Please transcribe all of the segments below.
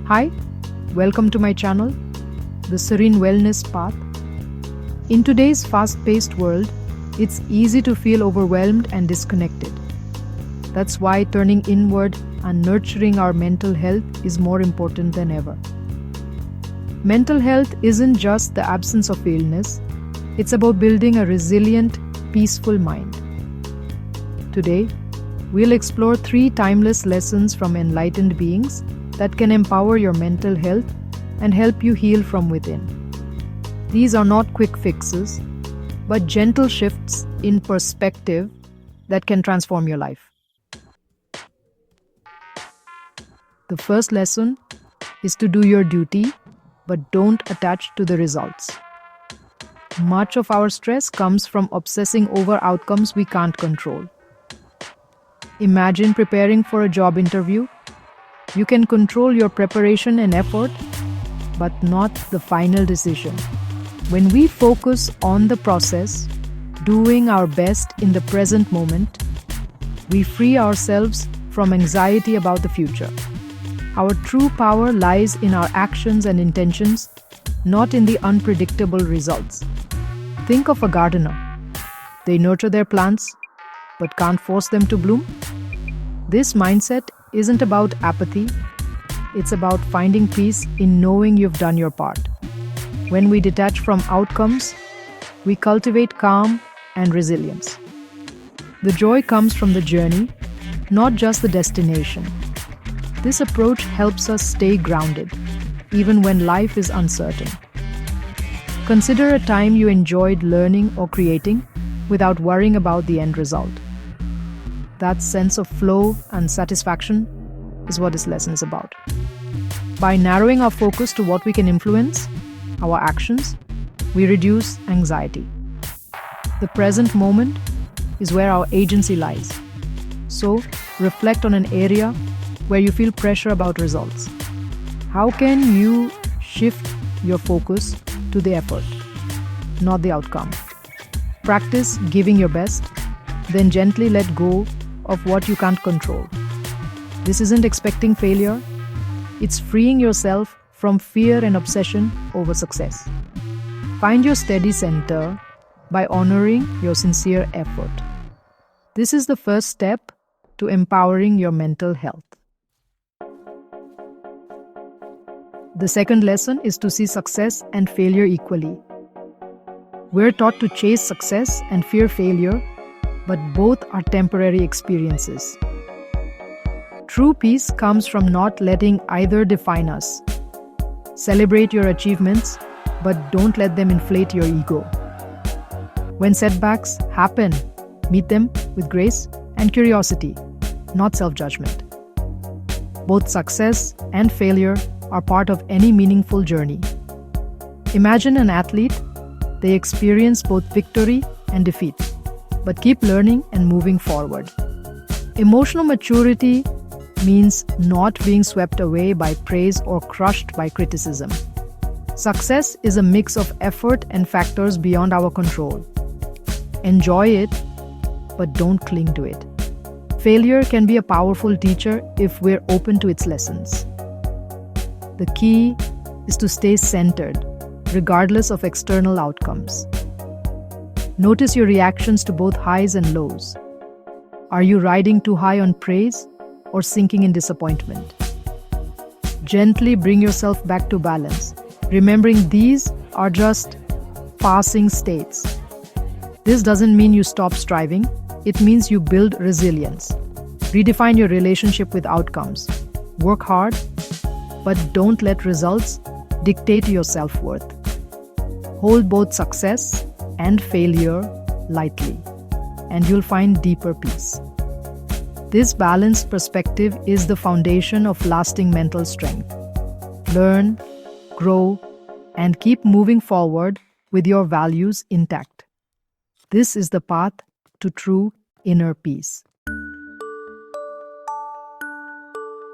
Hi, welcome to my channel, The Serene Wellness Path. In today's fast-paced world, it's easy to feel overwhelmed and disconnected. That's why turning inward and nurturing our mental health is more important than ever. Mental health isn't just the absence of illness, it's about building a resilient, peaceful mind. Today, we'll explore 3 timeless lessons from enlightened beings that can empower your mental health and help you heal from within. These are not quick fixes, but gentle shifts in perspective that can transform your life. The first lesson is to do your duty, but don't attach to the results. Much of our stress comes from obsessing over outcomes we can't control. Imagine preparing for a job interview. You can control your preparation and effort, but not the final decision. When we focus on the process, doing our best in the present moment, we free ourselves from anxiety about the future. Our true power lies in our actions and intentions, not in the unpredictable results. Think of a gardener. They nurture their plants, but can't force them to bloom. This mindset isn't about apathy, it's about finding peace in knowing you've done your part. When we detach from outcomes, we cultivate calm and resilience. The joy comes from the journey, not just the destination. This approach helps us stay grounded, even when life is uncertain. Consider a time you enjoyed learning or creating without worrying about the end result. That sense of flow and satisfaction is what this lesson is about. By narrowing our focus to what we can influence, our actions, we reduce anxiety. The present moment is where our agency lies. So, reflect on an area where you feel pressure about results. How can you shift your focus to the effort, not the outcome? Practice giving your best, then gently let go of what you can't control. This isn't expecting failure, it's freeing yourself from fear and obsession over success. Find your steady center by honoring your sincere effort. This is the first step to empowering your mental health. The second lesson is to see success and failure equally. We're taught to chase success and fear failure, but both are temporary experiences. True peace comes from not letting either define us. Celebrate your achievements, but don't let them inflate your ego. When setbacks happen, meet them with grace and curiosity, not self-judgment. Both success and failure are part of any meaningful journey. Imagine an athlete. They experience both victory and defeat, but keep learning and moving forward. Emotional maturity means not being swept away by praise or crushed by criticism. Success is a mix of effort and factors beyond our control. Enjoy it, but don't cling to it. Failure can be a powerful teacher if we're open to its lessons. The key is to stay centered, regardless of external outcomes. Notice your reactions to both highs and lows. Are you riding too high on praise or sinking in disappointment? Gently bring yourself back to balance, remembering these are just passing states. This doesn't mean you stop striving, it means you build resilience. Redefine your relationship with outcomes. Work hard, but don't let results dictate your self-worth. Hold both success and failure lightly, and you'll find deeper peace. This balanced perspective is the foundation of lasting mental strength. Learn, grow, and keep moving forward with your values intact. This is the path to true inner peace.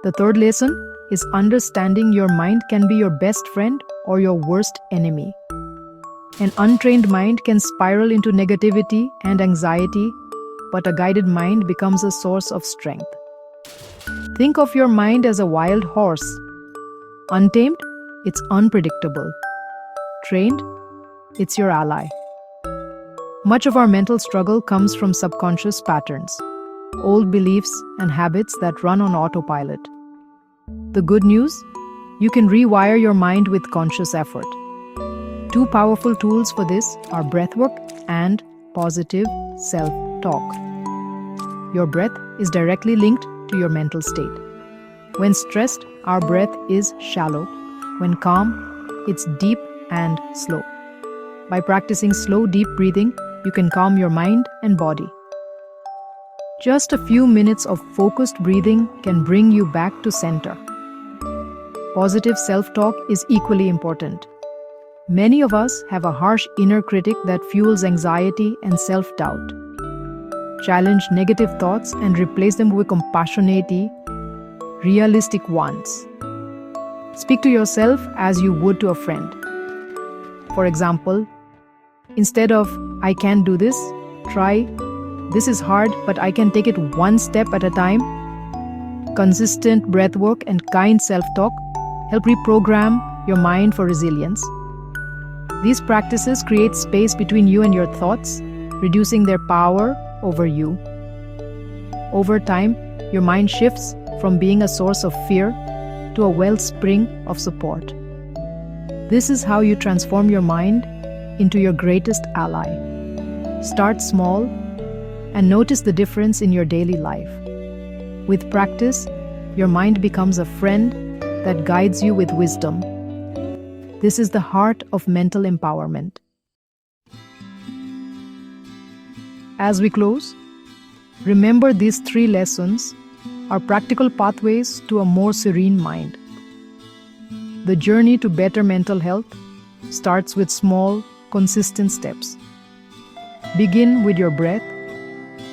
The third lesson is understanding your mind can be your best friend or your worst enemy. An untrained mind can spiral into negativity and anxiety, but a guided mind becomes a source of strength. Think of your mind as a wild horse. Untamed, it's unpredictable. Trained, it's your ally. Much of our mental struggle comes from subconscious patterns, old beliefs and habits that run on autopilot. The good news? You can rewire your mind with conscious effort. Two powerful tools for this are breathwork and positive self-talk. Your breath is directly linked to your mental state. When stressed, our breath is shallow. When calm, it's deep and slow. By practicing slow, deep breathing, you can calm your mind and body. Just a few minutes of focused breathing can bring you back to center. Positive self-talk is equally important. Many of us have a harsh inner critic that fuels anxiety and self-doubt. Challenge negative thoughts and replace them with compassionate, realistic ones. Speak to yourself as you would to a friend. For example, instead of "I can't do this," try "This is hard, but I can take it one step at a time." Consistent breathwork and kind self-talk help reprogram your mind for resilience. These practices create space between you and your thoughts, reducing their power over you. Over time, your mind shifts from being a source of fear to a wellspring of support. This is how you transform your mind into your greatest ally. Start small and notice the difference in your daily life. With practice, your mind becomes a friend that guides you with wisdom. This is the heart of mental empowerment. As we close, remember these 3 lessons are practical pathways to a more serene mind. The journey to better mental health starts with small, consistent steps. Begin with your breath,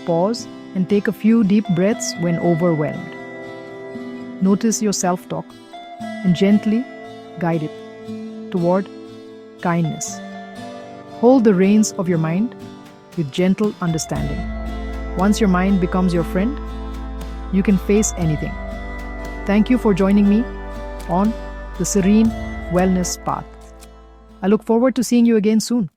pause, and take a few deep breaths when overwhelmed. Notice your self-talk and gently guide it toward kindness. Hold the reins of your mind with gentle understanding. Once your mind becomes your friend, you can face anything. Thank you for joining me on the Serene Wellness Path. I look forward to seeing you again soon.